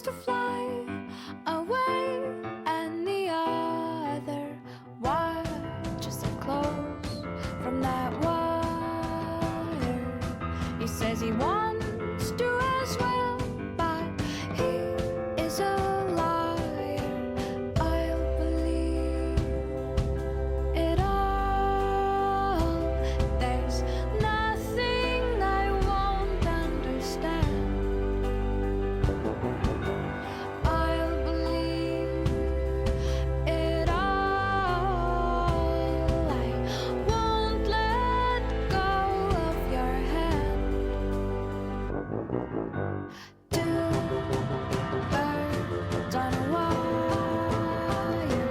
to fly away, and the other watches it close from that wire. He says he wants to as well, but he is a liar. I'll believe it all. There's nothing I won't understand. I'll believe it all. I won't let go of your hand. Two birds on a wire.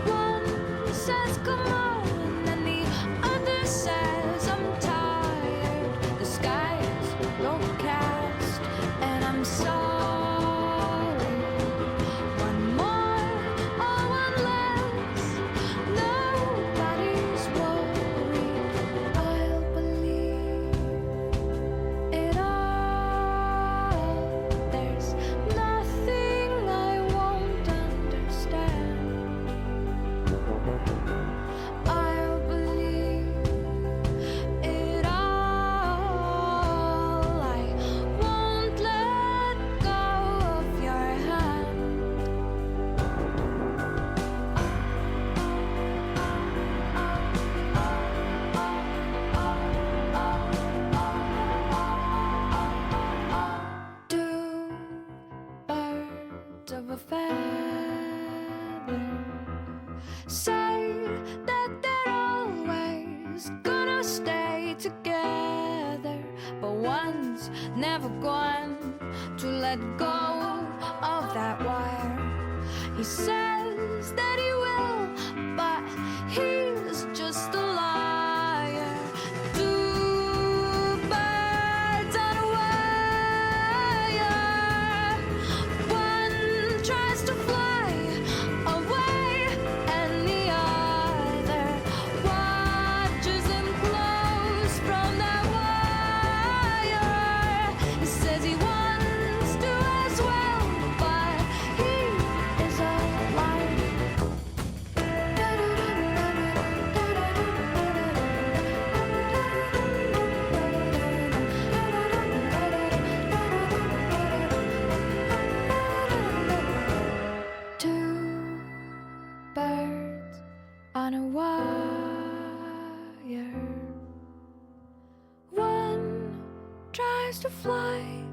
One says come on, and the other says I'm tired. The sky is overcast, and I'm sorry. One more or one less, nobody's worried. I'll believe it all. There's nothing I won't understand. I'll believe it all. I won't let go of your hand. Two birds of a feather say that they're always gonna stay together, but one's never going to let go of that wire. He says that he will, but he's just a liar. Two birds on a wire. One tries to fly away, and the other watches him close from that wire. He says he wants to as well, but he is a liar. Two birds on a wire. One tries to fly